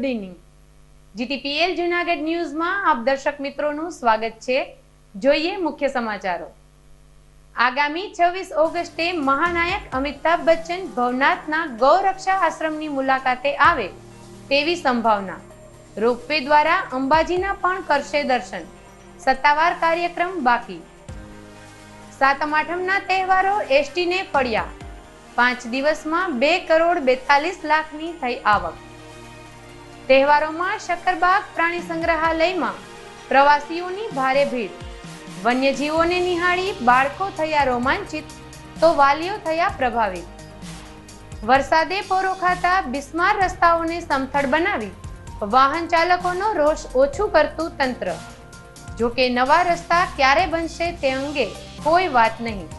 Evening GTPL Junagadh ન્યૂઝમાં આપ દર્શક મિત્રોનું સ્વાગત છે। જોઈએ મુખ્ય સમાચારો। આગામી 26 ઓગસ્ટે મહાનાયક અમિતાભ બચ્ચન ભવનાથના ગૌરક્ષા આશ્રમની મુલાકાતે આવે તેવી સંભાવના। રોપવે દ્વારા અંબાજીના પણ કરશે દર્શન। સત્તાવાર કાર્યક્રમ બાકી। સાતમ આઠમના તહેવારો એસટીને પડ્યા। 5 દિવસમાં 2,42,00,000ની થઈ આવક। તહેવારોમાં શક્કરબાગ પ્રાણી સંગ્રહાલયમાં પ્રવાસીઓની ભારે ભીડ। વન્યજીવોને નિહાળી બાળકો થયા રોમાંચિત તો વાલીઓ થયા પ્રભાવિત। વરસાદે પોરો ખાતા બિસ્માર રસ્તાઓને સમથળ બનાવી વાહન ચાલકોનો રોષ ઓછું કરતું તંત્ર। જોકે નવા રસ્તા ક્યારે બનશે તે અંગે કોઈ વાત નહીં।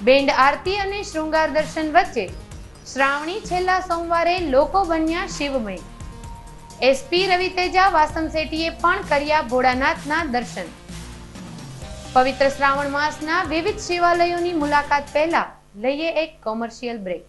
બેન્ડ આરતી અને શૃંગાર દર્શન વચ્ચે શ્રાવણી છેલ્લા સોમવારે લોકો બન્યા શિવમય। એસપી રવિતેજા વાસમસેઠીએ પણ કર્યા ભોળાનાથના દર્શન। પવિત્ર શ્રાવણ માસના વિવિધ શિવાલયોની મુલાકાત પહેલા લઈએ એક કોમર્શિયલ બ્રેક।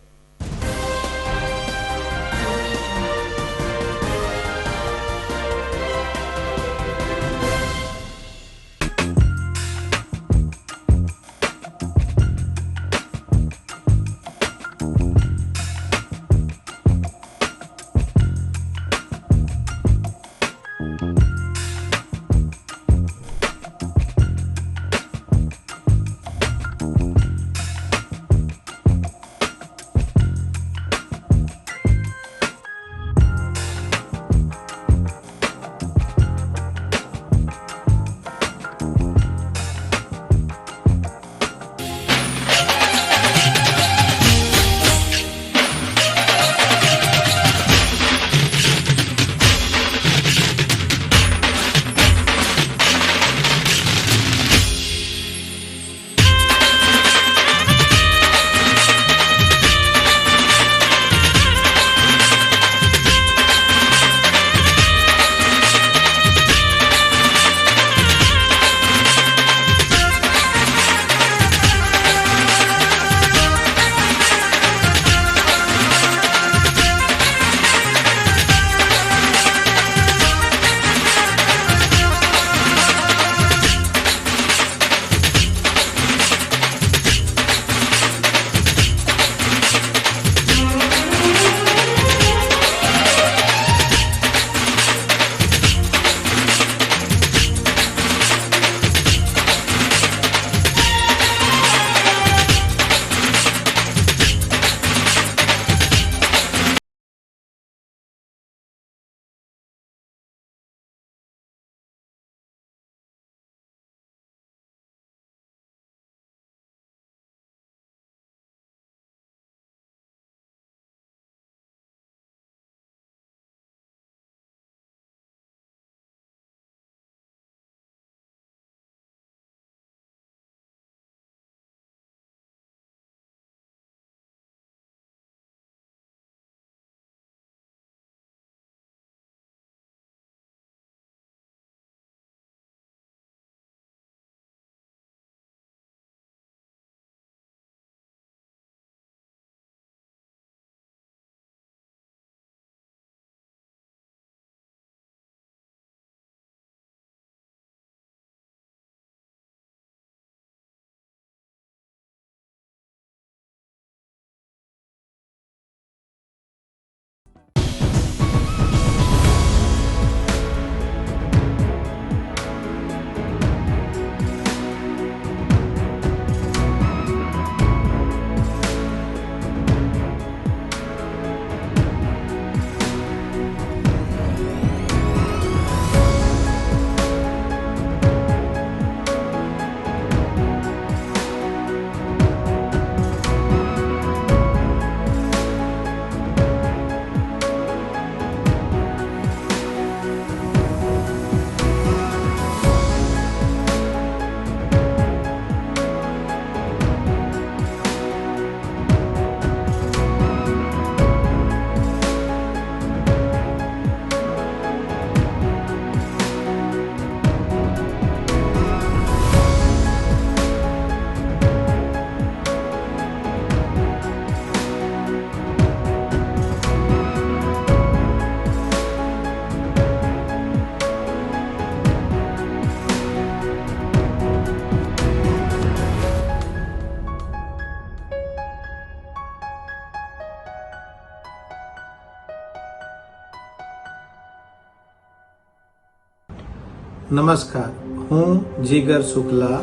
નમસ્કાર, હું Jigar Shukla,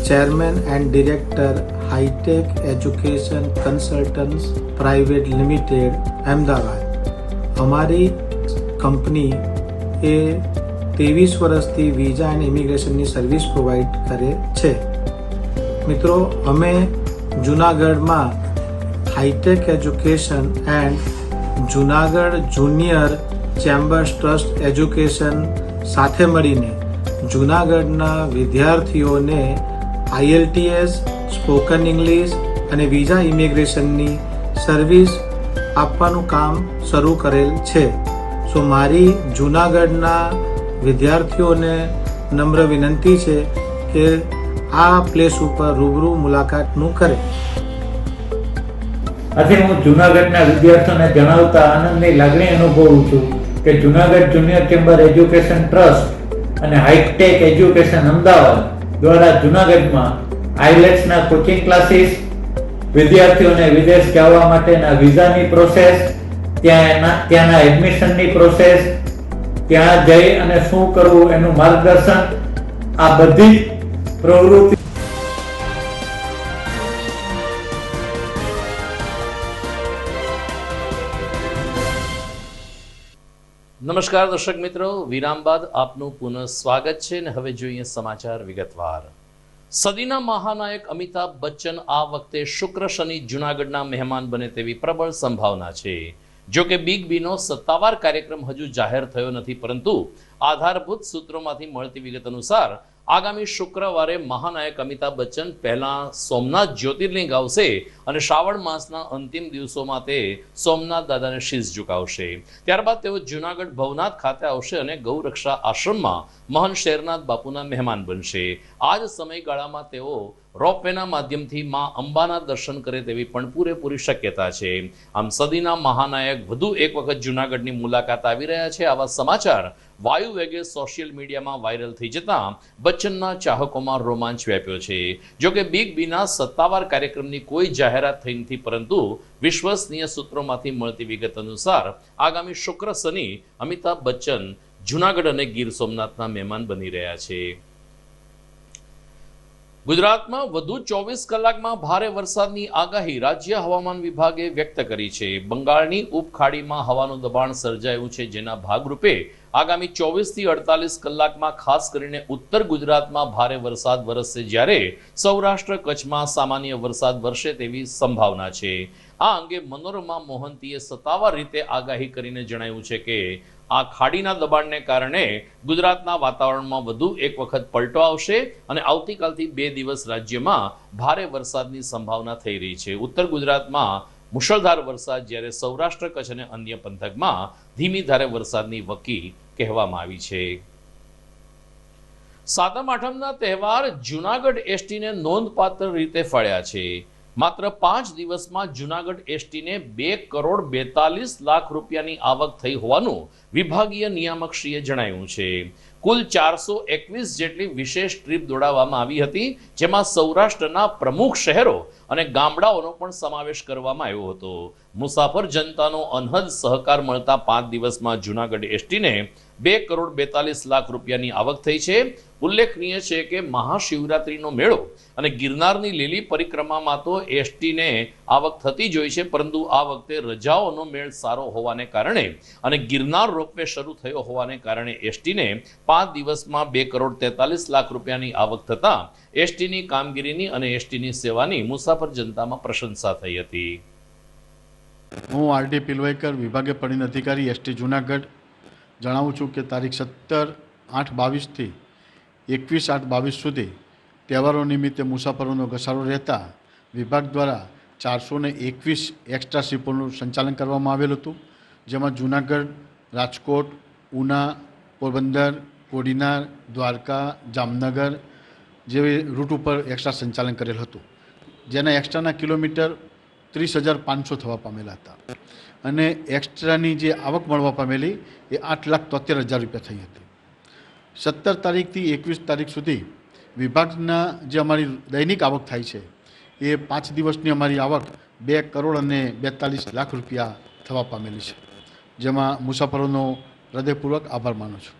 chairman and director Hitech education consultants private limited Ahmedabad. અમારી કંપની એ 23 વર્ષથી વિઝા એન્ડ ઇમિગ્રેશનની સર્વિસ પ્રોવાઈડ કરે છે. મિત્રો, અમે જૂનાગઢમાં Hitech education and Junagadh junior chambers trust education સાથે મળીને જૂનાગઢના વિદ્યાર્થીઓને IELTS, સ્પોકન ઇંગ્લિશ અને વિઝા ઇમિગ્રેશનની સર્વિસ આપવાનું કામ શરૂ કરેલ છે. સો મારી જૂનાગઢના વિદ્યાર્થીઓને નમ્ર વિનંતી છે કે આ પ્લેસ ઉપર રૂબરૂ મુલાકાતનું કરે. આજે હું જૂનાગઢના વિદ્યાર્થીઓને જણાવતા આનંદની લાગણી અનુભવું છું કે Junagadh junior chamber education trust અને હાઈટેક એજ્યુકેશન અમદાવાદ દ્વારા જૂનાગઢમાં IELTSના કોચિંગ ક્લાસીસ, વિદ્યાર્થીઓને વિદેશ જવા માટેના વિઝાની પ્રોસેસ, ત્યાંના એડમિશનની પ્રોસેસ, ત્યાં જઈ અને શું કરવું એનું માર્ગદર્શન, આ બધી પ્રવૃત્તિ નમસ્કાર દર્શક મિત્રો, વિરામ બાદ આપનું પુનઃ સ્વાગત છે અને હવે જોઈએ સમાચાર વિગતવાર. સદીના મહાનાયક અમિતાભ બચ્ચન આ વખતે શુક્ર શનિ જૂનાગઢના મહેમાન બને તેવી પ્રબળ સંભાવના છે. જો કે બિગ બીનો સત્તાવાર કાર્યક્રમ હજુ જાહેર થયો નથી, પરંતુ આધારભૂત સૂત્રોમાંથી મળતી વિગત અનુસાર આગામી શુક્રવારે મહાનાયક અમિતાભ બચ્ચન પહેલા સોમનાથ જ્યોતિર્લિંગ આવશે અને શ્રાવણ માસના અંતિમ દિવસોમાં તે સોમનાથ દાદાને શીશ ઝુકાવશે. ત્યારબાદ તેઓ જૂનાગઢ ભવનાથ ખાતે આવશે અને ગૌરક્ષા આશ્રમમાં મહંત શેરનાથ બાપુના મહેમાન બનશે. આ જ સમયગાળામાં તેઓ રોપવેના માધ્યમથી માં અંબાના દર્શન કરે તેવી પણ પૂરેપૂરી શક્યતા છે. આમ સદીના મહાનાયક વધુ એક વખત જૂનાગઢની મુલાકાત આવી રહ્યા છે. આવા સમાચાર વાયુ વેગે સોશિયલ મીડિયામાં વાયરલ થઈ જતા બચ્ચનના ચાહકોમાં રોમાંચ વ્યાપ્યો છે. જોકે બિગ બીના સત્તાવાર કાર્યક્રમની કોઈ જાહેરાત થઈ નથી, પરંતુ વિશ્વસનીય સૂત્રોમાંથી મળતી વિગત અનુસાર આગામી શુક્ર શનિ અમિતાભ બચ્ચન જૂનાગઢ અને ગીર સોમનાથના મહેમાન બની રહ્યા છે. ગુજરાતમાં વધુ 24 કલાકમાં ભારે વરસાદની આગાહી રાજ્ય હવામાન વિભાગે વ્યક્ત કરી છે. બંગાળની ઉપખાડીમાં હવાનું દબાણ સર્જાયું છે, જેના ભાગરૂપે આગામી 24 થી 48 કલાકમાં ખાસ કરીને ઉત્તર ગુજરાતમાં ભારે વરસાદ વરસશે, જ્યારે સૌરાષ્ટ્ર કચ્છમાં સામાન્ય વરસાદ વરસે તેવી સંભાવના છે. આ અંગે મનોરમા મોહંતીએ સત્તાવાર રીતે આગાહી કરીને જણાવ્યું છે કે આ ખાડીના દબાણને કારણે ગુજરાતના વાતાવરણમાં વધુ એક વખત પલટો આવશે અને આવતીકાલથી 2 દિવસ રાજ્યમાં ભારે વરસાદની સંભાવના થઈ રહી છે. ઉત્તર ગુજરાતમાં મુશળધાર વરસાદ, જ્યારે સૌરાષ્ટ્ર કચ્છ અને અન્ય પંથકમાં ધીમી ધારે વરસાદની વકી કહેવામાં આવી છે. સાતમ આઠમના તહેવાર જૂનાગઢ એસટીને નોંધપાત્ર રીતે ફળ્યા છે. માત્ર 5 દિવસમાં જૂનાગઢ એસટીને 2,42,00,000 રૂપિયાની આવક થઈ હોવાનું વિભાગીય નિયામકશ્રીએ જણાવ્યું છે. કુલ 421 જેટલી વિશેષ ટ્રીપ દોડાવવામાં આવી હતી, જેમાં સૌરાષ્ટ્રના પ્રમુખ શહેરો અને ગામડાઓનો પણ સમાવેશ કરવામાં આવ્યો હતો. મુસાફર જનતાનો અનહદ સહકાર મળતા 5 દિવસમાં જૂનાગઢ એસટીને 2,42,00,000 રૂપિયાની આવક થઈ છે. ઉલ્લેખનીય છે કે મહાશિવરાત્રીનો મેળો અને ગિરનારની લીલી પરિક્રમામાં તો એસટીને આવક થતી જ હોય છે, પરંતુ આ વખતે રજાઓનો મેળ સારો હોવાને કારણે અને ગિરનાર રોપવે શરૂ થયો હોવાને કારણે એસટીને 5 દિવસમાં 2,43,00,000 રૂપિયાની આવક થતા એસટીની કામગીરીની અને એસટીની સેવાની મુસાફર જનતામાં પ્રશંસા થઈ હતી. હું RD પિલવાઈકર, વિભાગીય પરિણ અધિકારી એસટી જૂનાગઢ જણાવું છું કે તારીખ 17/8/22 થી 21/8/22 સુધી તહેવારો નિમિત્તે મુસાફરોનો ઘસારો રહેતા વિભાગ દ્વારા 421 એક્સ્ટ્રા શિપોનું સંચાલન કરવામાં આવેલું હતું, જેમાં જૂનાગઢ, રાજકોટ, ઉના, પોરબંદર, કોડીનાર, દ્વારકા, જામનગર જેવી રૂટ ઉપર એક્સ્ટ્રા સંચાલન કરેલ હતું, જેના એક્સ્ટ્રાના કિલોમીટર 30,500 થવા પામેલા હતા અને એક્સ્ટ્રાની જે આવક મળવા પામેલી એ 8,73,000 રૂપિયા થઈ હતી. 17 તારીખથી 21 તારીખ સુધી વિભાગના જે અમારી દૈનિક આવક થાય છે એ 5 દિવસની અમારી આવક 2,42,00,000 રૂપિયા થવા પામેલી છે, જેમાં મુસાફરોનો હૃદયપૂર્વક આભાર માનું છું.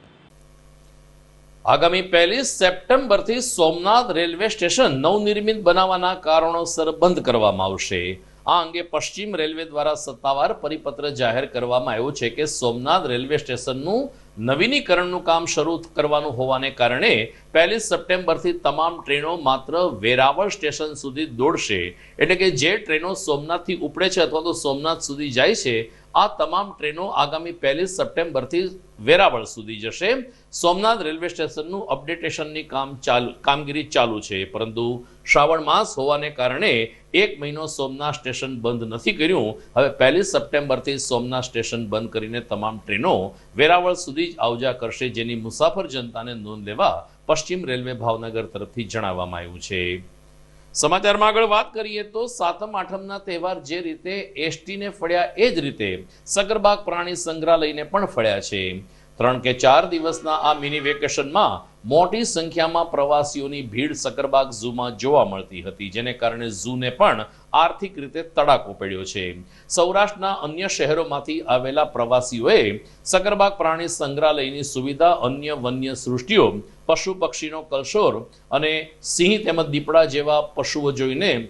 આગામી 1 સપ્ટેમ્બરથી સોમનાથ રેલવે સ્ટેશન નવનિર્મિત બનાવવાના કારણોસર બંધ કરવામાં આવશે. આ અંગે પશ્ચિમ રેલવે દ્વારા સત્તાવાર પરિપત્ર જાહેર કરવામાં આવ્યો છે કે સોમનાથ રેલવે સ્ટેશનનું નવીનીકરણનું કામ શરૂ કરવાનું હોવાને કારણે 1 સપ્ટેમ્બરથી તમામ ટ્રેનો માત્ર વેરાવળ સ્ટેશન સુધી દોડશે. એટલે કે જે ટ્રેનો સોમનાથથી ઉપડે છે અથવા તો સોમનાથ સુધી જાય છે, આ તમામ ટ્રેનો આગામી 1 સપ્ટેમ્બરથી વેરાવળ સુધી જશે. સોમનાથ રેલવે સ્ટેશનનું અપડેટેશનની કામગીરી ચાલુ છે, પરંતુ શ્રાવણ માસ હોવાને કારણે 1 મહિનો સોમનાથ સ્ટેશન બંધ નથી કર્યું. હવે 1 સપ્ટેમ્બરથી સોમનાથ સ્ટેશન બંધ કરીને તમામ ટ્રેનો વેરાવળ સુધી જ આવજા કરશે, જેની મુસાફર જનતાને નોંધ લેવા પશ્ચિમ રેલવે ભાવનગર તરફથી જણાવવામાં આવ્યું છે. સમાચારમાં આગળ વાત કરીએ તો સાતમ આઠમના તહેવાર જે રીતે એસટીને ફળ્યા એ જ રીતે સકરબાગ પ્રાણી સંગ્રહાલયને પણ ફળ્યા છે. 3 કે 4 દિવસના આ મિની વેકેશનમાં મોટી સંખ્યામાં પ્રવાસીઓની ભીડ સકરબાગ ઝૂમાં જોવા મળતી હતી, જેને કારણે ઝૂને પણ આર્થિક રીતે તડાકો પડ્યો છે. સૌરાષ્ટ્રના અન્ય શહેરોમાંથી આવેલા પ્રવાસીઓએ સકરબાગ પ્રાણી સંગ્રહાલયની સુવિધા, અન્ય વન્ય સૃષ્ટિઓ, પશુ પક્ષીનો કલશોર અને સિંહ તેમજ દીપડા જેવા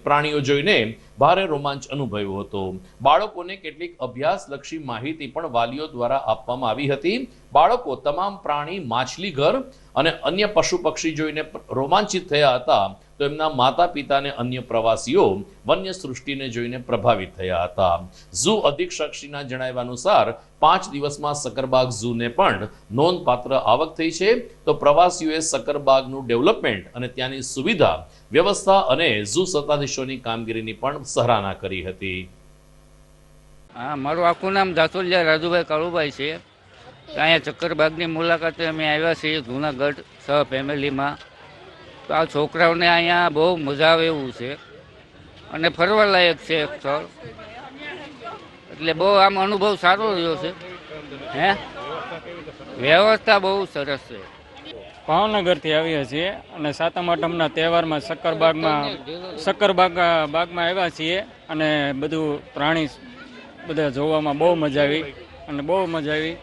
પ્રાણીઓ જોઈને ભારે રોમાંચ અનુભવ્યો હતો. બાળકોને કેટલીક અભ્યાસલક્ષી માહિતી પણ વાલીઓ દ્વારા આપવામાં આવી હતી. બાળકો તમામ પ્રાણી, માછલી ઘર અને અન્ય પશુ પક્ષી જોઈને રોમાંચિત થયા હતા, તો એમના માતા પિતાને અન્ય પ્રવાસીઓ વન્ય સૃષ્ટિને જોઈને પ્રભાવિત થયા હતા. ઝૂ અધિક્ષકશ્રીના જણાવ્યા અનુસાર 5 દિવસમાં સકરબાગ ઝૂને પણ નોંધપાત્ર આવક થઈ છે. તો પ્રવાસીઓએ સકરબાગનું ડેવલપમેન્ટ અને ત્યાંની સુવિધા, વ્યવસ્થા અને ઝૂ સત્તાધીશોની કામગીરીની પણ સરાહના કરી હતી. હા, મારું આખું નામ જાસુલિયા રાજુભાઈ કાળુભાઈ છે. અહીંયા સકરબાગની મુલાકાતે અમે આવ્યા છીએ જૂનાગઢ સહ ફેમિલીમાં. તો આ છોકરાઓને અહીંયા બહુ મજા આવે એવું છે અને ફરવાલાયક છે એક સ્થળ, એટલે બહુ આમ અનુભવ સારો રહ્યો છે. વ્યવસ્થા બહુ સરસ છે. ભાવનગરથી આવીએ છીએ અને સાતમ આઠમના તહેવારમાં બાગમાં આવ્યા છીએ અને બધું પ્રાણી બધા જોવામાં બહુ મજા આવી.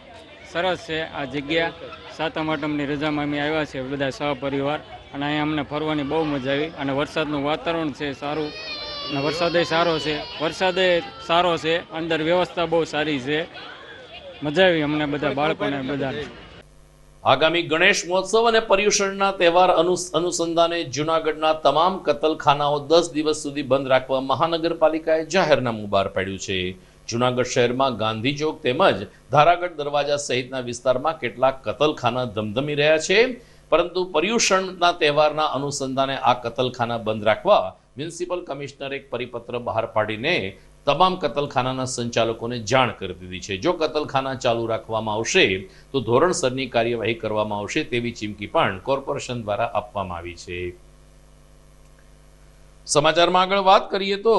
સરસ છે આ જગ્યા. સાતમ આઠમની રજામાં અમે આવ્યા છીએ બધા સહપરિવાર, અને અહીંયા અમને ફરવાની બહુ મજા આવી. અને વરસાદનું વાતાવરણ છે સારું, અને વરસાદે સારો છે. અંદર વ્યવસ્થા બહુ સારી છે. મજા આવી અમને બધા બાળકોને બધાને. આગામી ગણેશ મહોત્સવ અને પર્યુષણના તહેવાર અનુસંધાને જૂનાગઢના તમામ કતલખાનાઓ 10 દિવસ સુધી બંધ રાખવા મહાનગરપાલિકાએ જાહેરનામું બહાર પાડ્યું છે. જૂનાગઢ શહેરમાં ગાંધી ચોક તેમજ ધારાગઢ દરવાજા સહિતના વિસ્તારમાં કેટલાક કતલખાના ધમધમી રહ્યા છે, પરંતુ પર્યુષણના તહેવારના અનુસંધાને આ કતલખાના બંધ રાખવા મ્યુનિસિપલ કમિશનરે એક પરિપત્ર બહાર પાડીને તમામ કતલખાનાના સંચાલકોને જાણ કરી દીધી છે. જો કતલખાના ચાલુ રાખવામાં આવશે તો ધોરણસરની કાર્યવાહી કરવામાં આવશે તેવી ચીમકી પણ કોર્પોરેશન દ્વારા આપવામાં આવી છે. સમાચારમાં આગળ વાત કરીએ તો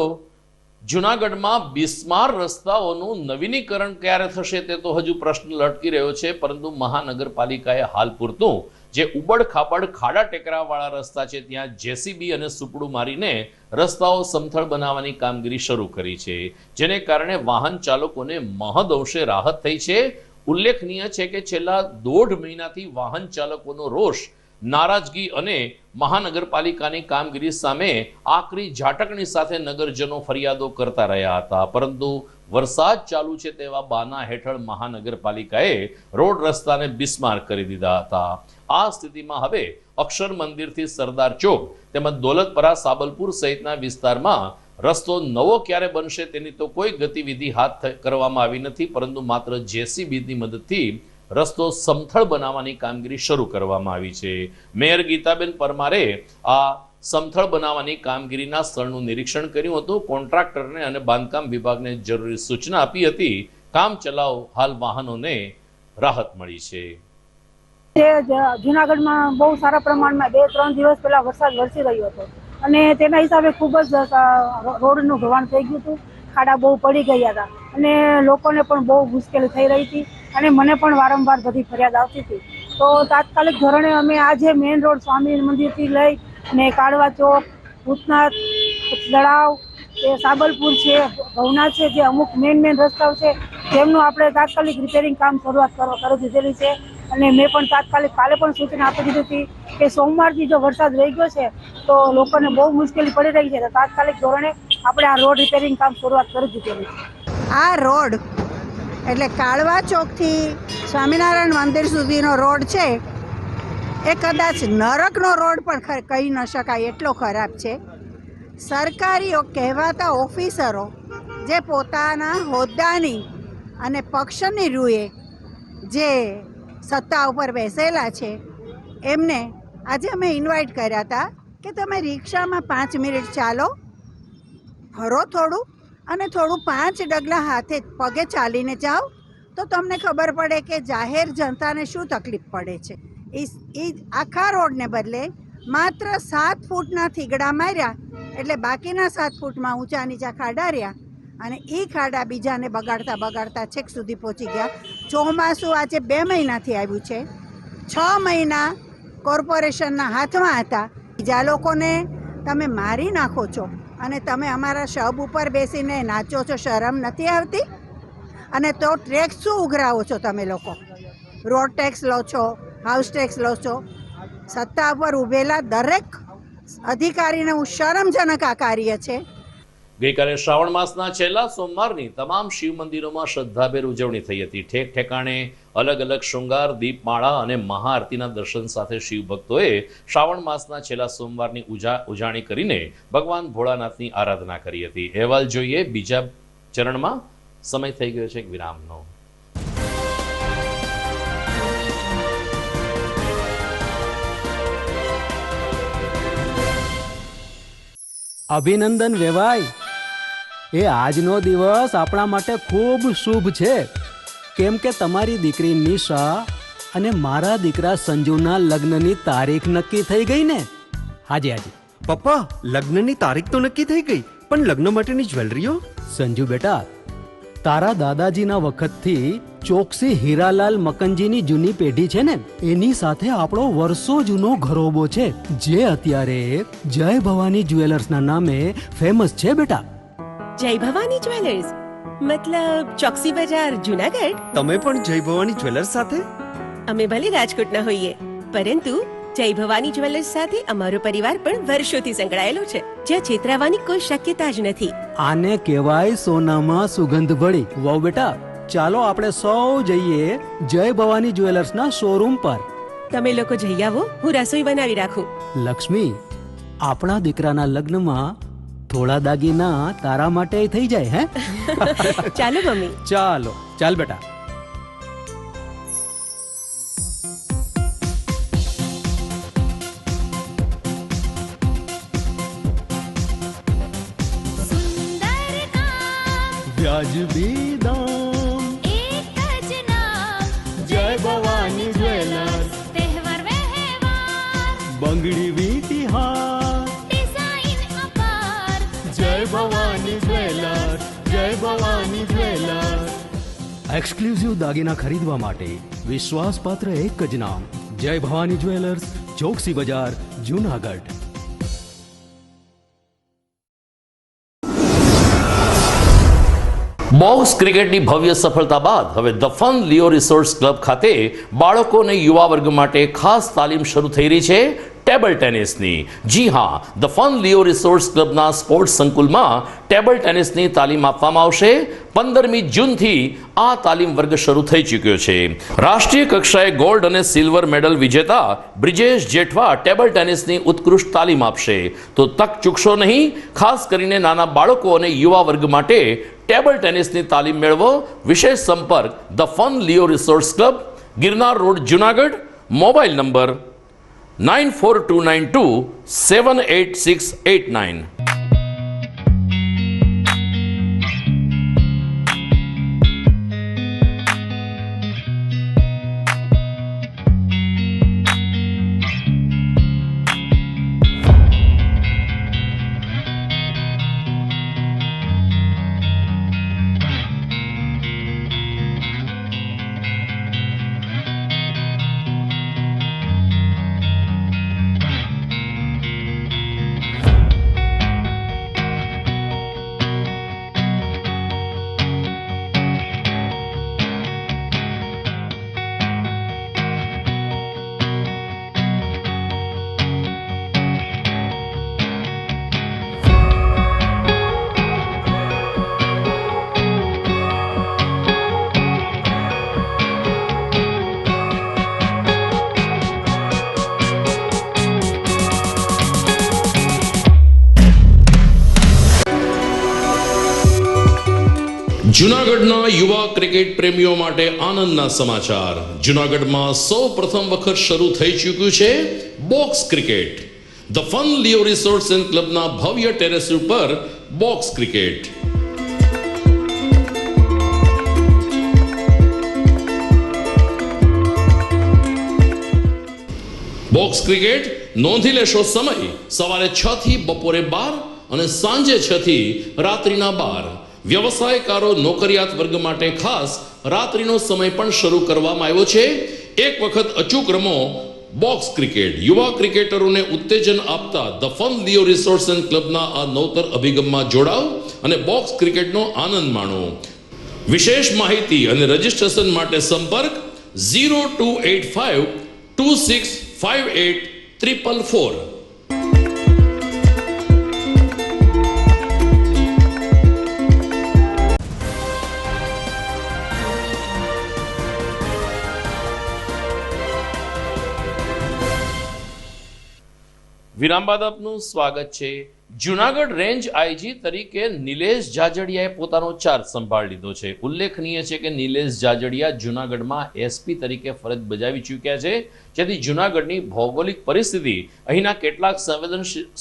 જૂનાગઢમાં બિસ્માર રસ્તાઓનું નવીનીકરણ ક્યારે થશે તે તો હજુ પ્રશ્ન લટકી રહ્યો છે, પરંતુ મહાનગરપાલિકાએ હાલ પૂરતું જે ઉબડ ખાબડ ખાડા ટેકરાવાળા રસ્તા છે ત્યાં જેસીબી અને સુપડું મારીને રસ્તાઓ સમથળ બનાવવાની કામગીરી શરૂ કરી છે, જેને કારણે વાહન ચાલકોને મહદઅંશે રાહત થઈ છે. ઉલ્લેખનીય છે કે છેલ્લા 1.5 મહિનાથી વાહન ચાલકોનો રોષ, નારાજગી અને મહાનગરપાલિકાની કામગીરી સામે આકરી ઝાટકણી સાથે નગરજનો ફરિયાદો કરતા રહ્યા હતા, પરંતુ વરસાદ ચાલુ છે તેવા બહાના હેઠળ મહાનગરપાલિકાએ રોડ રસ્તાને બિસ્માર કરી દીધા હતા. આ સ્થિતિમાં હવે અક્ષર મંદિરથી સરદાર ચોક તેમજ દોલતપરા, સાબલપુર સહિતના વિસ્તારમાં રસ્તો નવો ક્યારે બનશે તેની તો કોઈ ગતિવિધિ હાથ કરવામાં આવી નથી, પરંતુ માત્ર જેસીબીની મદદથી રસ્તો સમથળ બનાવવાની કામગીરી શરૂ કરવામાં આવી છે. મેયર ગીતાબેન પરમારે આ સમથળ બનાવવાની કામગીરીના સ્થળનું નિરીક્ષણ કર્યું હતું. કોન્ટ્રાક્ટરને અને બાંધકામ વિભાગને જરૂરી સૂચના આપી હતી. કામ ચલાવ હાલ વાહનોને રાહત મળી છે. જૂનાગઢમાં બહુ સારા પ્રમાણમાં 2-3 દિવસ પહેલા વરસાદ વરસી રહ્યો હતો અને તેના હિસાબે ખૂબ જ રોડનું ધોવાણ થઈ ગયું હતું. ખાડા બહુ પડી ગયા હતા અને લોકોને પણ બહુ મુશ્કેલી થઈ રહી હતી અને મને પણ વારંવાર બધી ફરિયાદ આવતી હતી. તો તાત્કાલિક ધોરણે અમે આજે મેઇન રોડ સ્વામી મંદિરથી લઈ અને કાળવા ચોક, ભૂતનાથ, તળાવ, સાબલપુર છે, ભવનાથ છે, જે અમુક મેઇન રસ્તાઓ છે તેમનું આપણે તાત્કાલિક રિપેરિંગ કામ શરૂઆત કરી દીધેલી છે અને મેં પણ તાત્કાલિક કાલે પણ સૂચના આપી દીધી હતી કે સોમવારથી જો વરસાદ રહી ગયો છે તો લોકોને બહુ મુશ્કેલી પડી રહી છે, તો તાત્કાલિક ધોરણે આપણે આ રોડ રિપેરિંગ કામ શરૂઆત કરી દીધેલી છે. આ રોડ એટલે કાળવા ચોકથી સ્વામિનારાયણ મંદિર સુધીનો રોડ છે એ કદાચ નરકનો રોડ પણ કહી ન શકાય એટલો ખરાબ છે. સરકારીઓ કહેવાતા ઓફિસરો જે પોતાના હોદ્દાની અને પક્ષની રૂએ જે સત્તા ઉપર બેસેલા છે એમને આજે અમે ઇન્વાઇટ કર્યા હતા કે તમે રિક્ષામાં 5 મિનિટ ચાલો, ફરો થોડું અને થોડું 5 ડગલા હાથે પગે ચાલીને જાઓ તો તમને ખબર પડે કે જાહેર જનતાને શું તકલીફ પડે છે. એ આખા રોડને બદલે માત્ર 7 ફૂટના થીગડા માર્યા એટલે બાકીના 7 ફૂટમાં ઊંચા નીચા ખાડા રહ્યા અને એ ખાડા બીજાને બગાડતા છેક સુધી પહોંચી ગયા. ચોમાસું આજે 2 મહિનાથી આવ્યું છે, 6 મહિના કોર્પોરેશનના હાથમાં હતા. બીજા લોકોને તમે મારી નાખો છો અને તમે અમારા શબ ઉપર બેસીને નાચો છો, શરમ નથી આવતી? અને તો ટેક્સ શું ઉઘરાવો છો તમે લોકો? રોડ ટેક્સ લો છો, હાઉસ ટેક્સ લો છો. સત્તા પર ઉભેલા દરેક અધિકારીને હું શરમજનક આ કાર્ય છે. ગઈકાલે શ્રાવણ માસના છેલ્લા સોમવારની તમામ શિવ મંદિરોમાં શ્રદ્ધાભેર ઉજવણી થઈ હતી. ઠેક ઠેકાણે અલગ અલગ શૃંગાર, દીપમાળા અને મહાઆરતીના દર્શન સાથે શિવ ભક્તોએ શ્રાવણ માસના છેલ્લા સોમવારની ઉજાણી કરીને ભગવાન ભોળાનાથની આરાધના કરી હતી. અહેવાલ જોઈએ બીજા ચરણમાં. સમય થઈ ગયો છે એક વિરામનો. અભિનંદન વેવાઈ, એ આજનો દિવસ આપણા માટે ખૂબ શુભ છે, કેમ કે તમારી દીકરી નિશા અને મારા દીકરા સંજુના લગ્નની તારીખ નક્કી થઈ ગઈ ને? હાજી હાજી પપ્પા, લગ્નની તારીખ તો નક્કી થઈ ગઈ, પણ લગ્ન માટેની જ્વેલરીઓ? સંજુ બેટા, તારા દાદાજીના વખતથી ચોકસી હીરાલાલ મકનજીની જૂની પેઢી છે ને, એની સાથે આપણો વર્ષો જૂનો ઘરોબો છે, જે અત્યારે જય ભવાની જ્વેલર્સના નામે ફેમસ છે બેટા. જય ભવાની જ્વેલર્સ મતલબ ચોકસી બજાર, જુનાગઢ? તમે પણ જય ભવાની જ્વેલર્સ સાથે? અમે ભલે રાજકોટના હોઈએ, પરંતુ જય ભવાની જ્વેલર્સ સાથે અમારો પરિવાર પણ વર્ષોથી સંકળાયેલો છે, જ્યાં છેતરાવાની કોઈ શક્યતા જ નથી. આને કહેવાય સોનામાં સુગંધ ભળી. વાવ બેટા, ચાલો આપણે સૌ જઈએ જય ભવાની જ્વેલર્સના શોરૂમ પર. તમે લોકો જઈ આવો, હું રસોઈ બનાવી રાખું. લક્ષ્મી, આપણા દીકરાના લગ્નમાં થોડા દાગીના તારા માટે થઈ જાય. હે ચાલો મમ્મી. ચાલો ચાલ બેટા. વ્યાજબી દામ, એક જ નામ, જય ભવાની જ્વેલર્સ. તહેવાર વ્યવહાર, બંગડી વીટી હાર, ડિઝાઇન અપાર, જય ભવાની જ્વેલર્સ, જય ભવાની જ્વેલર્સ. એક્સક્લુઝિવ દાગીના ખરીદવા માટે વિશ્વાસપાત્ર એક જ નામ, જય ભવાની જ્વેલર્સ, ચોકસી બજાર, જુનાગઢ. બોક્સ ક્રિકેટની ભવ્ય સફળતા બાદ હવે the Fun Leo resorts club ખાતે બાળકો અને યુવા વર્ગ માટે ખાસ તાલીમ શરૂ થઈ રહી છે ટેબલ ટેનિસની. જી હા, ધ ફન લિયો રિસોર્ટ્સ ક્લબના સ્પોર્ટ્સ સંકુલમાં ટેબલ ટેનિસની તાલીમ આપવામાં આવશે. 15મી જૂનથી આ તાલીમ વર્ગ શરૂ થઈ ચૂક્યો છે. રાષ્ટ્રીય કક્ષાએ ગોલ્ડ અને સિલ્વર મેડલ વિજેતા બ્રિજેશ જેઠવા ટેબલ ટેનિસની ઉત્કૃષ્ટ તાલીમ આપશે. તો તક ચૂકશો નહીં. ખાસ કરીને નાના બાળકો અને યુવા વર્ગ માટે ટેબલ ટેનિસની તાલીમ મેળવો. વિશેષ સંપર્ક the Fun Leo resorts club, Girnar road, Junagadh. Mobile number 9429278689. જૂનાગઢના યુવા ક્રિકેટ પ્રેમીઓ માટે આનંદના સમાચાર. જૂનાગઢમાં સૌ પ્રથમ વખત શરૂ થઈ ચૂક્યું છે box cricket. The Fun Leo Resorts and ક્લબના ભવ્ય ટેરેસ ઉપર બોક્સ ક્રિકેટ. બોક્સ ક્રિકેટ નોંધી લેશો સમય સવારે 6 થી બપોરે 12 અને સાંજે 6 થી રાત્રિના 12. વ્યવસાયકારો નોકરિયાત વર્ગ માટે ખાસ રાત્રિનો સમય પણ શરૂ કરવામાં આવ્યો છે. એક વખત અચૂક રમો બોક્સ ક્રિકેટ. યુવા ક્રિકેટરોને ઉત્તેજન આપતા the Fun Leo Resorts and ક્લબના આ નવતર અભિગમમાં જોડાઓ અને બોક્સ ક્રિકેટનો આનંદ માણો. વિશેષ માહિતી અને રજીસ્ટ્રેશન માટે સંપર્ક 0285 2658 444. વિરામ બાદ આપનું સ્વાગત છે. જૂનાગઢ રેન્જ આઈજી તરીકે નિલેશ જાજડિયાએ પોતાનો ચાર્જ સંભાળી લીધો છે. ઉલ્લેખનીય છે કે નિલેશ જાજડિયા જૂનાગઢમાં એસપી તરીકે ફરજ બજાવી ચૂક્યા છે, જેથી જૂનાગઢની ભૌગોલિક પરિસ્થિતિ અહીંના કેટલાક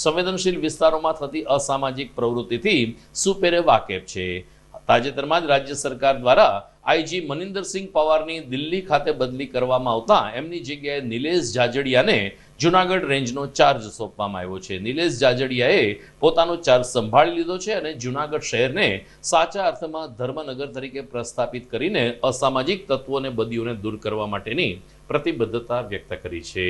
સંવેદનશીલ વિસ્તારોમાં થતી અસામાજિક પ્રવૃત્તિથી સુપેરે વાકેફ છે. તાજેતરમાં જ રાજ્ય સરકાર દ્વારા આઈજી મનિંદરસિંહ પવારની દિલ્હી ખાતે બદલી કરવામાં આવતા એમની જગ્યાએ નિલેશ જાજડિયાને જૂનાગઢ રેન્જનો ચાર્જ સોંપવામાં આવ્યો છે. નિલેશ જાજડિયાએ પોતાનો ચાર્જ સંભાળી લીધો છે અને જૂનાગઢ શહેરને સાચા અર્થમાં ધર્મનગર તરીકે પ્રસ્થાપિત કરીને અસામાજિક તત્વોને બદીઓને દૂર કરવા માટેની પ્રતિબદ્ધતા વ્યક્ત કરી છે.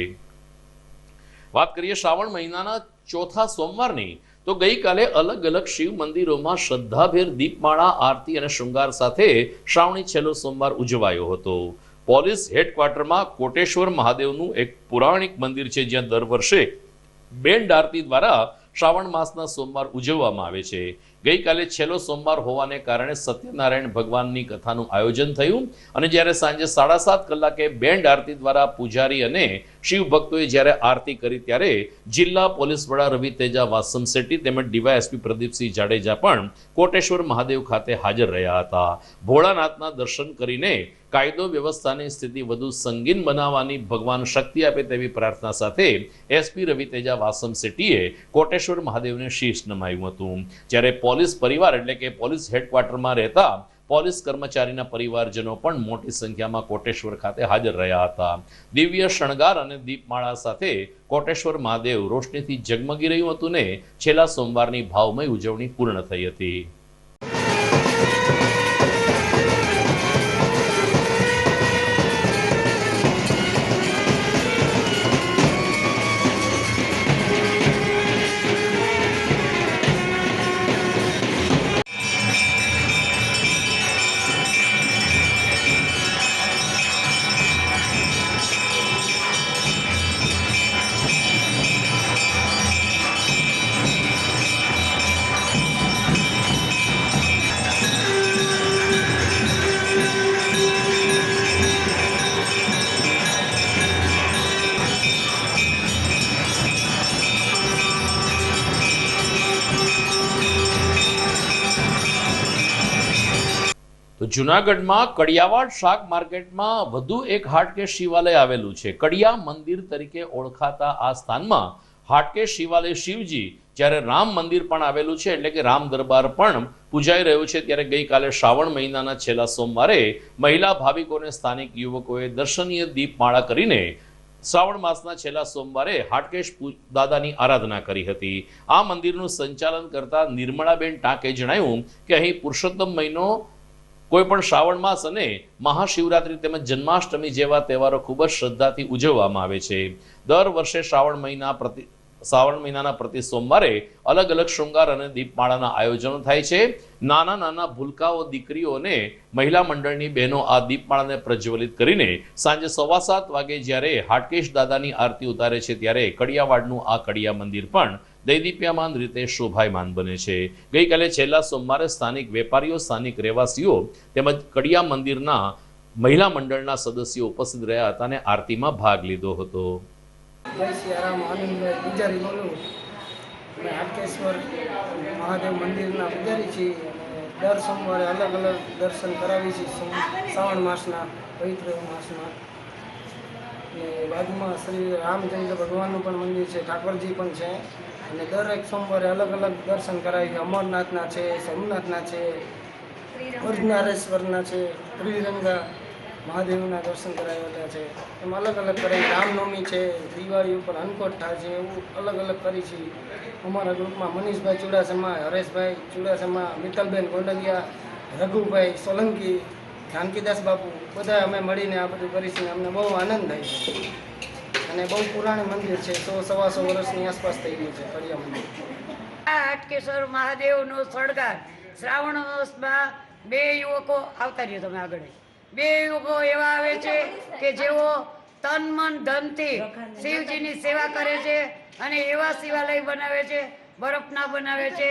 વાત કરીએ શ્રાવણ મહિનાના ચોથા સોમવારની, તો ગઈકાલે અલગ અલગ શિવ મંદિરોમાં શ્રદ્ધાભેર દીપમાળા, આરતી અને શૃંગાર સાથે શ્રાવણી છેલ્લો સોમવાર ઉજવાયો હતો. પોલીસ હેડક્વાર્ટરમાં કોટેશ્વર મહાદેવનું એક પૌરાણિક મંદિર છે, જ્યાં દર વર્ષે બેન્ડ આરતી દ્વારા શ્રાવણ માસના સોમવાર ઉજવવામાં આવે છે. ગઈકાલે છેલ્લો સોમવાર હોવાને કારણે સત્યનારાયણ ભગવાનની કથાનું આયોજન થયું અને જ્યારે સાંજે 7:30 કલાકે બેન્ડ આરતી દ્વારા પૂજારી અને શિવ ભક્તોએ જ્યારે આરતી કરી ત્યારે જિલ્લા પોલીસ વડા રવિ તેજા વાસમ શેટ્ટી તેમજ ડીવાયએસપી પ્રદીપસિંહ જાડેજા પણ કોટેશ્વર મહાદેવ ખાતે હાજર રહ્યા હતા. ભોળાનાથના દર્શન કરીને કાયદો વ્યવસ્થાની સ્થિતિ વધુ સંગીન બનાવવાની ભગવાન શક્તિ આપે તેવી પ્રાર્થના સાથે એસપી રવિ તેજા વાસમ શેટ્ટીએ કોટેશ્વર મહાદેવને શીશ નમાયું હતું. જ્યારે પોલીસ પરિવાર એટલે કે પોલીસ હેડક્વાર્ટરમાં રહેતા પોલીસ કર્મચારીના પરિવારજનો પણ મોટી સંખ્યામાં કોટેશ્વર ખાતે હાજર રહ્યા હતા. દિવ્ય શણગાર અને દીપમાળા સાથે કોટેશ્વર મહાદેવ રોશનીથી ઝગમગી રહ્યું હતું ને છેલ્લા સોમવારની ભાવમય ઉજવણી પૂર્ણ થઈ હતી. તો જૂનાગઢમાં કડિયાવાડ શાક માર્કેટમાં વધુ એક હાટકેશ શિવાલય આવેલું છે. કડિયા મંદિર તરીકે ઓળખાતા આ સ્થાનમાં હાટકેશ શિવાલય શિવજી, જ્યારે રામ મંદિર પણ આવેલું છે એટલે કે રામ દરબાર પણ પૂજાઈ રહ્યો છે. ત્યારે ગઈકાલે શ્રાવણ મહિનાના છેલ્લા સોમવારે મહિલા ભાવિકોને સ્થાનિક યુવકોએ દર્શનીય દીપમાળા કરીને શ્રાવણ માસના છેલ્લા સોમવારે હાટકેશ દાદાની આરાધના કરી હતી. આ મંદિરનું સંચાલન કરતા નિર્મળાબેન ટાંકે જણાવ્યું કે અહીં પુરુષોત્તમ મહિનો, કોઈ પણ શ્રાવણ માસ અને મહાશિવરાત્રી તેમજ જન્માષ્ટમી જેવા તહેવારો ખૂબ જ શ્રદ્ધાથી ઉજવવામાં આવે છે. દર વર્ષે શ્રાવણ મહિનાના પ્રતિ સોમવારે અલગ અલગ શૃંગાર અને દીપમાળાના આયોજનો થાય છે. નાના નાના ભૂલકાઓ, દીકરીઓ અને મહિલા મંડળની બહેનો આ દીપમાળાને પ્રજ્વલિત કરીને સાંજે 7:15 વાગે જ્યારે હાટકેશ દાદાની આરતી ઉતારે છે ત્યારે કડિયાવાડનું આ કડિયા મંદિર પણ દૈદીપ્યમાન રીતે શોભાયમાન બને છે. ગઈકાલે છેલ્લા સોમવારે સ્થાનિક વેપારીઓ, સ્થાનિક રહેવાસીઓ તેમજ કડિયા મંદિરના મહિલા મંડળના સદસ્યો ઉપસ્થિત રહ્યા હતા અને આરતીમાં ભાગ લીધો હતો. હાટકેશ્વર મહાદેવ મંદિરના પૂજારી છીએ. દર સોમવારે અલગ અલગ દર્શન કરાવીએ છીએ શ્રાવણ માસના પવિત્ર માસમાં. અને બાજુમાં શ્રી રામચંદ્ર ભગવાનનું પણ મંદિર છે, ઠાકોરજી પણ છે. અને દરેક સોમવારે અલગ અલગ દર્શન કરાવીએ છીએ. અમરનાથના છે, સોમનાથના છે, અર્ધનારેશ્વરના છે, ત્રિરંગા મહાદેવના દર્શન કરાવેલા છે. એમ અલગ અલગ કરી રામનવમી છે, દિવાળી ઉપર અન્નકોઠા છે, એવું અલગ અલગ કરી છે. અમારા ગ્રુપમાં મનીષભાઈ ચુડાસમા, હરેશભાઈ ચુડાસમા, મિત્તલબેન ગોંડલિયા, રઘુભાઈ સોલંકી, જાનકીદાસ બાપુ બધા અમે મળીને આ બધું કરીશું. અમને બહુ આનંદ થાય છે. અને બહુ પુરાણું મંદિર છે, 100-125 વર્ષની આસપાસ થઈ ગયું છે ફળિયા મંદિર. આ હાટકેશ્વર મહાદેવનો સળગાર શ્રાવણ માસમાં 2 યુવકો આવતા રહ્યો. તમે આગળ 2 યુવકો એવા આવે છે કે જેઓ તન મન ધનથી શિવજીની સેવા કરે છે અને એવા શિવાલય બનાવે છે, બરફના બનાવે છે,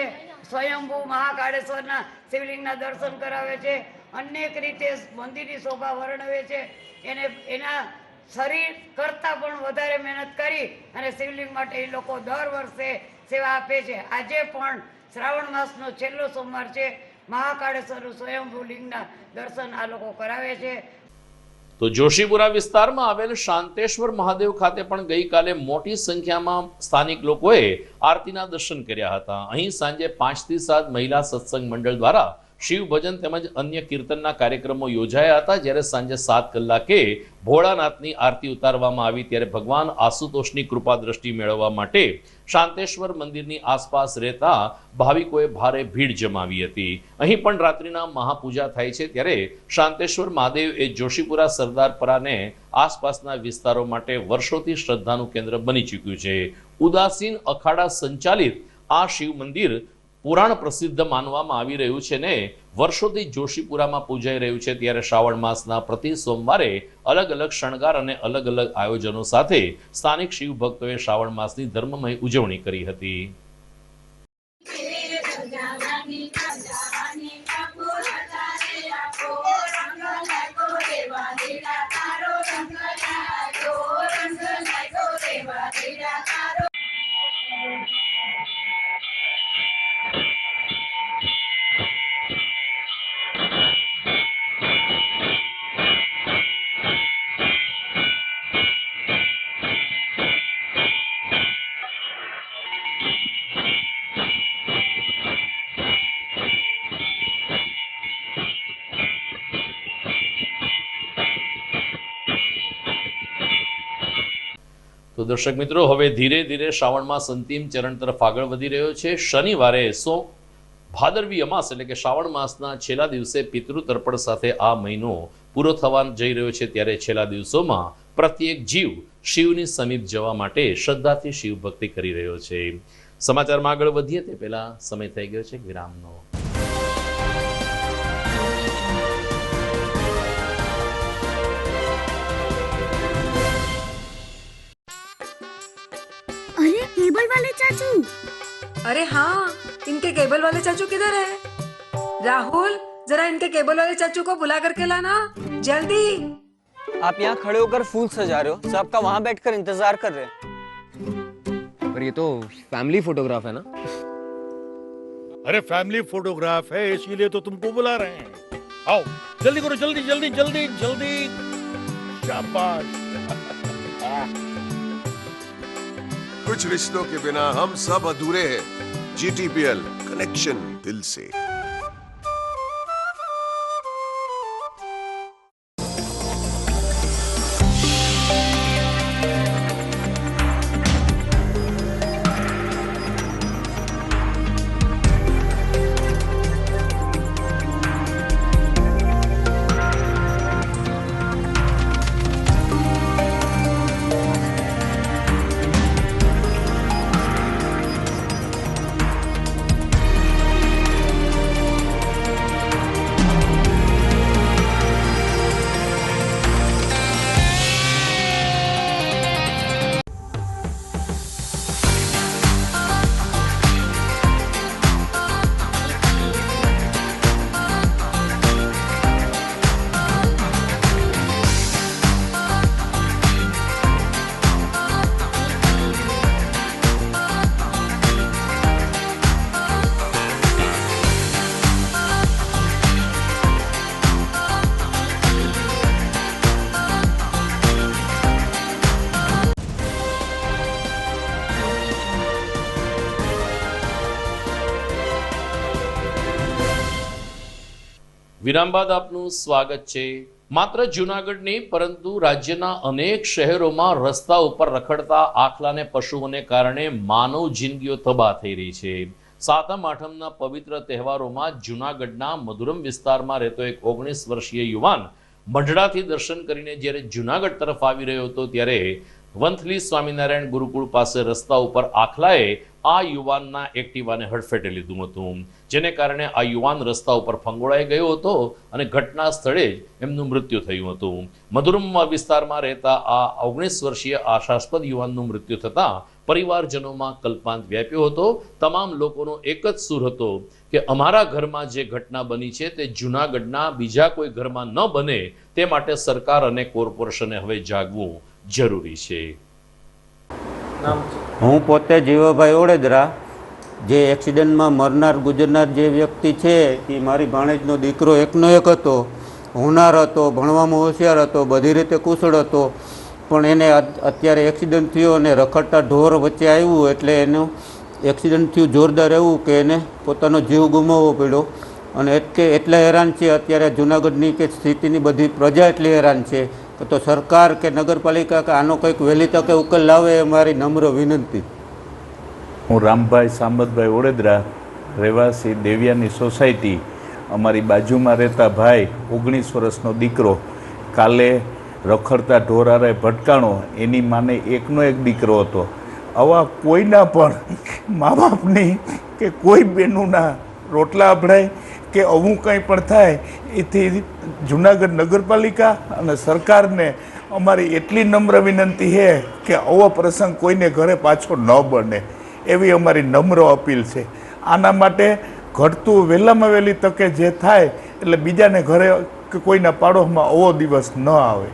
સ્વયંભૂ મહાકાળેશ્વરના શિવલિંગના દર્શન કરાવે છે, અનેક રીતે મંદિરની શોભા વર્ણવે છે. એના શરીર કરતાં પણ વધારે મહેનત કરી અને શિવલિંગ માટે એ લોકો દર વર્ષે સેવા આપે છે. આજે પણ શ્રાવણ માસનો છેલ્લો સોમવાર છે. મહાકાળેશ્વર સ્વયંભૂ લિંગના દર્શન આ લોકો કરાવે છે. તો જોશીપુરા વિસ્તારમાં આવેલ શાંતેશ્વર મહાદેવ ખાતે પણ ગઈકાલે મોટી સંખ્યામાં સ્થાનિક લોકોએ આરતીના દર્શન કર્યા હતા. અહીં સાંજે 5 થી 7 મહિલા સત્સંગ મંડળ દ્વારા શિવ ભજન તેમજ અન્ય કીર્તનના કાર્યક્રમો યોજાયા હતા. જ્યારે સાંજે 7 કલાકે ભોળાનાથની આરતી ઉતારવામાં આવી. ત્યારે ભગવાન આશુતોષની કૃપા દ્રષ્ટિ મેળવવા માટે શાંતેશ્વર મંદિરની આસપાસ રહેતા ભાવિકોએ ભારે ભીડ જમાવી હતી. અહીં પણ રાત્રિના મહાપૂજા થાય છે. ત્યારે શાંતેશ્વર મહાદેવ એ જોશીપુરા સરદારપરાને આસપાસના વિસ્તારો માટે વર્ષોથી શ્રદ્ધાનું કેન્દ્ર બની ચૂક્યું છે. ઉદાસીન અખાડા સંચાલિત આ શિવ મંદિર પુરાણ પ્રસિદ્ધ માનવામાં આવી રહ્યું છે ને વર્ષોથી જોશીપુરામાં પૂજાઈ રહ્યું છે. ત્યારે શ્રાવણ માસના પ્રતિ સોમવારે અલગ અલગ શણગાર અને અલગ અલગ આયોજનો સાથે સ્થાનિક શિવ ભક્તોએ શ્રાવણ માસની ધર્મમય ઉજવણી કરી હતી. તો દર્શક મિત્રો, હવે ધીરે ધીરે શ્રાવણ માસ અંતિમ ચરણ તરફ આગળ વધી રહ્યો છે. શનિવારે ભાદરવી અમાસ એટલે કે શ્રાવણ માસના છેલ્લા દિવસે પિતૃ તર્પણ સાથે આ મહિનો પૂરો થવા જઈ રહ્યો છે. ત્યારે છેલ્લા દિવસોમાં પ્રત્યેક જીવ શિવની સમીપ જવા માટે શ્રદ્ધાથી શિવ ભક્તિ કરી રહ્યો છે. સમાચારમાં આગળ વધીએ તે પહેલા સમય થઈ ગયો છે વિરામનો. अरे केबल वाले चाचू, अरे हाँ, इनके केबल वाले चाचू किधर है? राहुल, जरा इनके केबल वाले चाचू को बुला करके लाना जल्दी. आप यहाँ खड़े होकर फूल सजा रहे हो, सबका वहाँ बैठकर इंतजार कर रहे हैं. पर ये तो फैमिली फोटोग्राफ है ना? अरे फैमिली फोटोग्राफ है इसीलिए तो तुमको बुला रहे हैं. आओ जल्दी करो, जल्दी जल्दी जल्दी जल्दी. शाबाश. कुछ रिश्तों के बिना हम सब अधूरे हैं. GTPL कनेक्शन दिल से. વિરામ બાદ આપનું સ્વાગત છે. માત્ર જૂનાગઢ નહીં પરંતુ રાજ્યના અનેક શહેરોમાં રસ્તા ઉપર રખડતા આખલાને પશુઓને કારણે માનવ જિંદગીઓ તબાહ થઈ રહી છે. સાતમ આઠમના પવિત્ર તહેવારોમાં જૂનાગઢના મધુરમ વિસ્તારમાં રહેતો એક 19 વર્ષીય યુવાન મંઢડાથી દર્શન કરીને જ્યારે જૂનાગઢ તરફ આવી રહ્યો હતો ત્યારે વંથલી સ્વામિનારાયણ ગુરુકુળ પાસે રસ્તા ઉપર આખલાએ આ યુવાનના એક્ટિવાને હડફેટે લીધું હતું, જેને કારણે આ યુવાન રસ્તા ઉપર ફંગોળાઈ ગયો હતો અને ઘટના સ્થળે જ એમનું મૃત્યુ થયું હતું. મધુરમ વિસ્તારમાં રહેતા આ 19 વર્ષીય આશાસ્પદ યુવાનનું મૃત્યુ થતાં પરિવારજનોમાં કલ્પાંત વ્યાપ્યો હતો. તમામ લોકોનો એક જ સૂર હતો કે અમારા ઘરમાં જે ઘટના બની છે તે જૂનાગઢના બીજા કોઈ ઘરમાં ન બને તે માટે સરકાર અને કોર્પોરેશને હવે જાગવું જરૂરી છે. હું પોતે જીવાભાઈ ઓડેદરા, જે એક્સિડન્ટમાં મરનાર ગુજરનાર જે વ્યક્તિ છે એ મારી ભાણેજનો દીકરો એકનો એક હતો. હોનાર હતો, ભણવામાં હોશિયાર હતો, બધી રીતે કુશળ હતો, પણ એને અત્યારે એક્સિડન્ટ થયો અને રખડતા ઢોર વચ્ચે આવ્યું એટલે એનું એક્સિડન્ટ થયું જોરદાર એવું કે એને પોતાનો જીવ ગુમાવવો પડ્યો. અને એટલા હેરાન છે અત્યારે જૂનાગઢની કે સ્થિતિની બધી પ્રજા એટલી હેરાન છે તો સરકાર કે નગરપાલિકા કે આનો કંઈક વહેલી તકે ઉકેલ લાવે એ મારી નમ્ર વિનંતી. હું રામભાઈ સામતભાઈ ઓડેદરા, રહેવાસી દેવિયાની સોસાયટી. અમારી બાજુમાં રહેતા ભાઈ 19 વર્ષનો દીકરો કાલે રખડતા ઢોરારે ભટકાણો. એની માને એકનો એક દીકરો હતો. આવા કોઈના પણ મા બાપની કે કોઈ બહેનોના રોટલા અભડાય કે આવું કંઈ પણ થાય એથી જૂનાગઢ નગરપાલિકા અને સરકારને અમારી એટલી નમ્ર વિનંતી છે કે આવો પ્રસંગ કોઈને ઘરે પાછો ન બને એવી અમારી નમ્ર અપીલ છે. આના માટે ઘટતું વહેલામાં વહેલી તકે જે થાય એટલે બીજાને ઘરે કે કોઈના પાડોશમાં આવો દિવસ ન આવે.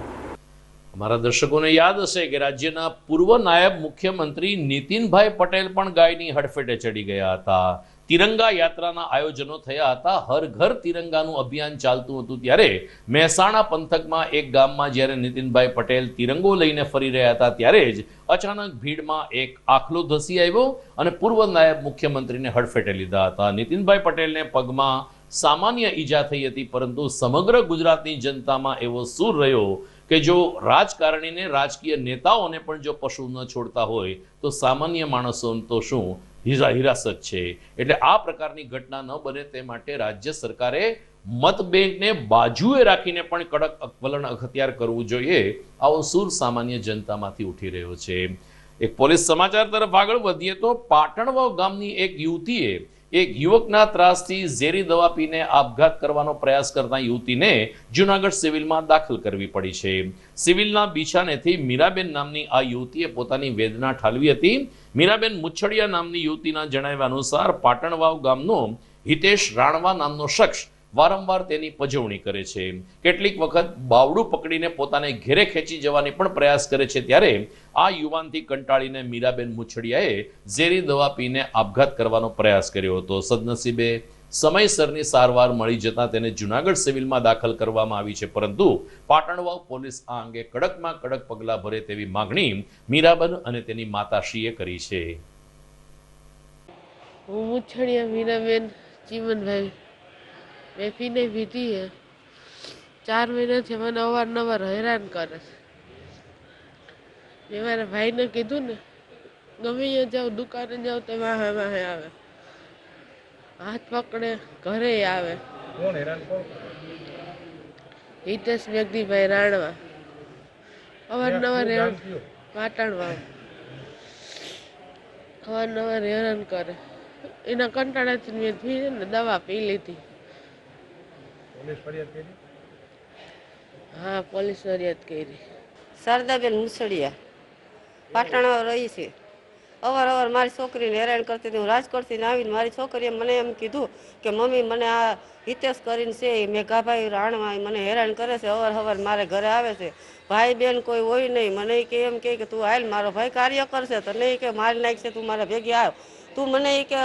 અમારા દર્શકોને યાદ હશે કે રાજ્યના પૂર્વ નાયબ મુખ્યમંત્રી નીતિનભાઈ પટેલ પણ ગાયની હડફેટે ચડી ગયા હતા. તિરંગા યાત્રાના આયોજનો થયા હતા. હર ઘર તિરંગાનું અભિયાન ચાલતું હતું ત્યારે મહેસાણા પંથકમાં એક ગામમાં જ્યારે નીતિનભાઈ પટેલ તિરંગો લઈને ફરી રહ્યા હતા ત્યારે જ અચાનક ભીડમાં એક આખલો ધસી આવ્યો અને પૂર્વ નાયબ મુખ્યમંત્રીને હડફેટે લીધા હતા. નીતિનભાઈ પટેલને પગમાં સામાન્ય ઈજા થઈ હતી, પરંતુ સમગ્ર ગુજરાતની જનતામાં એવો સૂર રહ્યો કે જો રાજકારણીને, રાજકીય નેતાઓને પણ જો પશુ ન છોડતા હોય તો સામાન્ય માણસો તો શું હિરાસત છે. એટલે આ પ્રકારની ઘટના ન બને તે માટે રાજ્ય સરકારે મત બેંકને બાજુએ રાખીને પણ કડક વલણ અખત્યાર કરવું જોઈએ. આવો સૂર સામાન્ય જનતામાંથી ઉઠી રહ્યો છે. એક પોલીસ સમાચાર તરફ આગળ વધીએ તો પાટણવાવ ગામની એક યુવતીએ એક યુવકના ત્રાસથી ઝેરી દવા પીને આપઘાત કરવાનો પ્રયાસ કરતા યુવતીને જૂનાગઢ સિવિલમાં દાખલ કરવી પડી છે. સિવિલના બિછાનેથી મીરાબેન નામની આ યુવતીએ પોતાની વેદના ઠાલવી હતી. મીરાબેન મુછડિયા નામની યુવતીના જણાવ્યા અનુસાર પાટણવાવ ગામનો હિતેશ રાણવા નામનો શખ્સ વારંવાર તેની પજવણી કરે છે. કેટલીક વખત બાવડું પકડીને પોતાને ઘેરે ખેંચી જવાની પણ પ્રયાસ કરે છે. ત્યારે આ યુવાનથી કંટાળીને મીરાબેન મુછડિયાએ ઝેરી દવા પીને આપઘાત કરવાનો પ્રયાસ કર્યો હતો. સદનસીબે સમયસરની સારવાર મળી જતા તેને જૂનાગઢ સિવિલમાં દાખલ કરવામાં આવી છે, પરંતુ પાટણવાવ પોલીસ આ અંગે કડકમાં કડક પગલાં ભરે તેવી માંગણી મીરાબેન અને તેની માતાશ્રીએ કરી છે. હું મુછડિયા મીરાબેન ચીમનભાઈ, મેં પીને પીધી હે. 4 મહિનાથી મને અવારનવાર હેરાન કરે છે. મેં મારા ભાઈને કીધું ને, ગમે ત્યાં જાઉં, દુકાને જાઉં તો વાહે વાહે આવે, હાથ પકડે, ઘરે આવે. કોણ હેરાન કોણ? હિતેશ મેઘદીભાઈ રાણવા અવારનવાર પાટણવાવ અવારનવાર હેરાન કરે. એના કંટાળાથી મેં પીને દવા પી લીધી. હા, પોલીસ ફરિયાદ કરી. શારદાબેન મુસડિયા, પાટણમાં રહી છે. અવારનવાર મારી છોકરીને હેરાન કરતી હતી. હું રાજકોટથી આવીને મારી છોકરીએ મને એમ કીધું કે મમ્મી મને આ હિતેશ કરીને છે મેઘાભાઈ રાણવા મને હેરાન કરે છે, અવારનવાર મારે ઘરે આવે છે. ભાઈ બેન કોઈ હોય નહીં. મને કે એમ કે તું હાલ, મારો ભાઈ કાર્ય કરશે તો નહીં કે મારી નાખશે, તું મારા ભેગી આવ, તું મને કે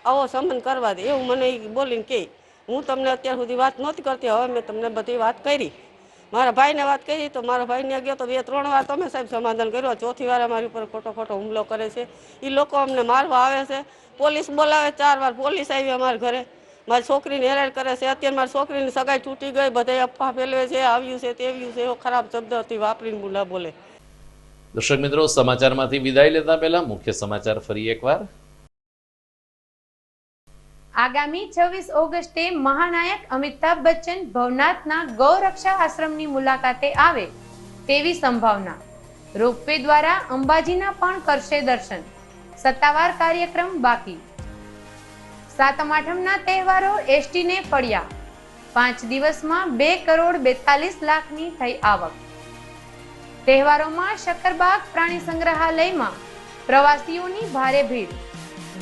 આવો સંબંધ કરવા દે, એવું મને બોલીને કહે. હું તમને અત્યાર સુધી વાત નહોતી કરતી, હવે મેં તમને બધી વાત કરી. મારા ભાઈને વાત કરી તો મારા ભાઈને ગયો તો 2-3 વાર તમે સાહેબ સમાધાન કર્યો. 4થી વાર અમારી ઉપર ખોટો હુમલો કરે છે. એ લોકો અમને મારવા આવે છે. પોલીસ બોલાવે, 4 વાર પોલીસ આવી અમારા ઘરે. મારી છોકરીને હેરાન કરે છે. અત્યારે મારી છોકરીની સગાઈ તૂટી ગઈ, બધા અફવા ફેલવે છે, આવ્યું છે તેવ્યું છે, એવો ખરાબ શબ્દથી વાપરીને બોલા બોલે. દર્શક મિત્રો, સમાચારમાંથી વિદાય લેતા પહેલા મુખ્ય સમાચાર ફરી એકવાર. આગામી 26 ઓગસ્ટે મહાનાયક અમિતાભ બચ્ચન ભવનાથના ગૌરક્ષા આશ્રમની મુલાકાતે આવે તેવી સંભાવના. રોપવે દ્વારા અંબાજીના પણ કરશે દર્શન. સત્તાવાર કાર્યક્રમ બાકી. સાતમ આઠમના તહેવારો એસટીને પડ્યા. 5 દિવસમાં 2,42,00,000ની થઈ આવક. તહેવારોમાં શક્કરબાગ પ્રાણી સંગ્રહાલયમાં પ્રવાસીઓની ભારે ભીડ.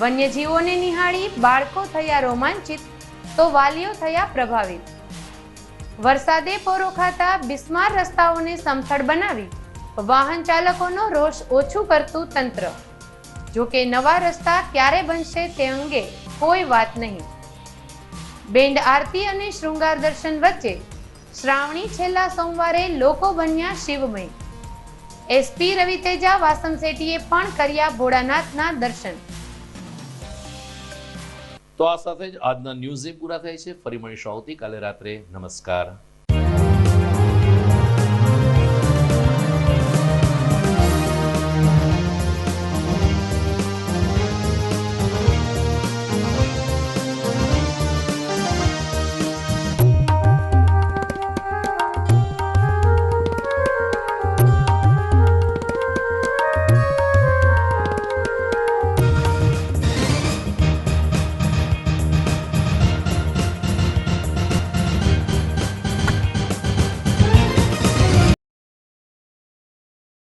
વન્યજીવોને નિહાળી બાળકો થયા રોમાંચિત તો વાલીઓ થયા પ્રભાવિત. વરસાદે પોરો ખાતા બિસ્માર રસ્તાઓને સમથળ બનાવી વાહન ચાલકોનો રોષ ઓછું કરતું તંત્ર. જોકે નવા રસ્તા ક્યારે બનશે તે અંગે કોઈ વાત નહીં. બેન્ડ આરતી અને શૃંગાર દર્શન વચ્ચે શ્રાવણી છેલ્લા સોમવારે લોકો બન્યા શિવમય. એસપી રવિ તેજા વાસમ શેટ્ટીએ પણ કર્યા ભોળાનાથના દર્શન. તો આ સાથે જ આજના ન્યૂઝ પૂરા થાય છે. ફરી મળીશું આવતીકાલે રાત્રે. નમસ્કાર.